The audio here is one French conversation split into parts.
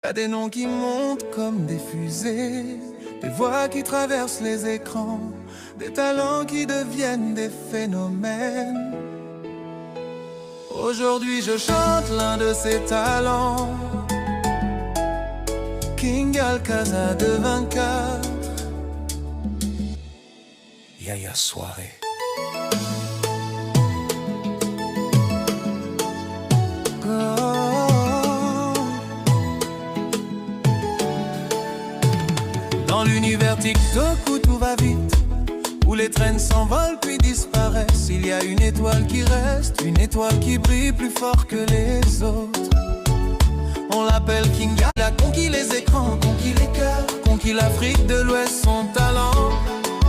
Y'a des noms qui montent comme des fusées, des voix qui traversent les écrans, des talents qui deviennent des phénomènes. Aujourd'hui je chante l'un de ces talents, King Alcazar de 24, Yaya Soirée. Dans l'univers TikTok où tout va vite, où les traînes s'envolent puis disparaissent, il y a une étoile qui reste, une étoile qui brille plus fort que les autres. On l'appelle King. Il a conquis les écrans, conquis les cœurs, conquis l'Afrique de l'Ouest. Son talent,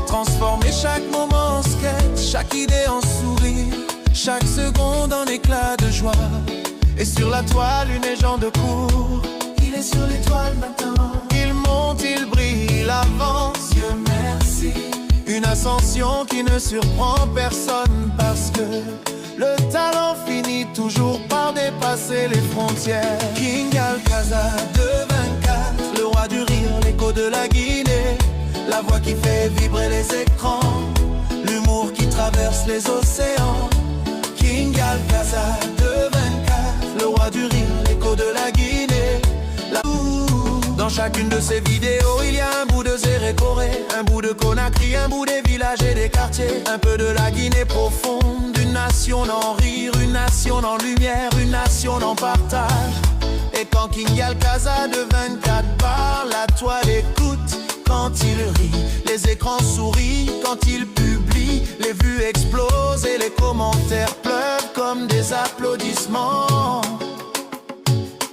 transformer chaque moment en sketch, chaque idée en sourire, chaque seconde en éclat de joie. Et sur la toile une légende court. Il est sur l'étoile maintenant. Il monte, il brille, il avance, Dieu merci. Une ascension qui ne surprend personne, parce que le talent finit toujours par dépasser les frontières. King Alcazar de 24, le roi du rire, l'écho de la Guinée, la voix qui fait vibrer les écrans, l'humour qui traverse les océans. King Alcazar de 24, le roi du rire, l'écho de la Guinée. Dans chacune de ces vidéos, il y a un bout de Zérékoré, un bout de Conakry, un bout des villages et des quartiers, un peu de la Guinée profonde, une nation en rire, une nation en lumière, une nation en partage. Et quand King Alcazar de 24 parle, la toile écoute. Quand il rit, les écrans sourient. Quand il publie, les vues explosent et les commentaires pleuvent comme des applaudissements.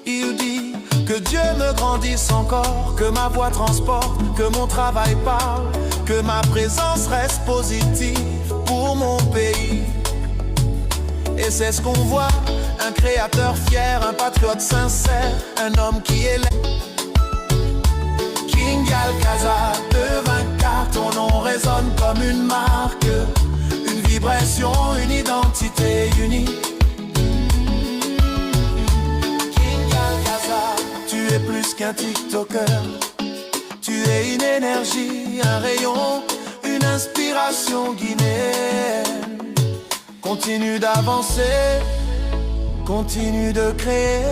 Il dit que Dieu me grandisse encore, que ma voix transporte, que mon travail parle, que ma présence reste positive pour mon pays. Et c'est ce qu'on voit, un créateur fier, un patriote sincère, un homme qui est King Alcazar de 24, ton nom résonne comme une marque, une vibration, une identité unique. Tu es plus qu'un TikToker, tu es une énergie, un rayon, une inspiration guinéenne. Continue d'avancer, continue de créer,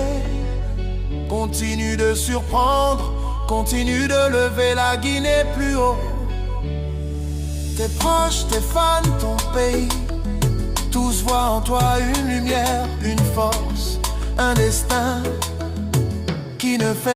continue de surprendre, continue de lever la Guinée plus haut. Tes proches, tes fans, ton pays, tous voient en toi une lumière, une force, un destin qui ne fait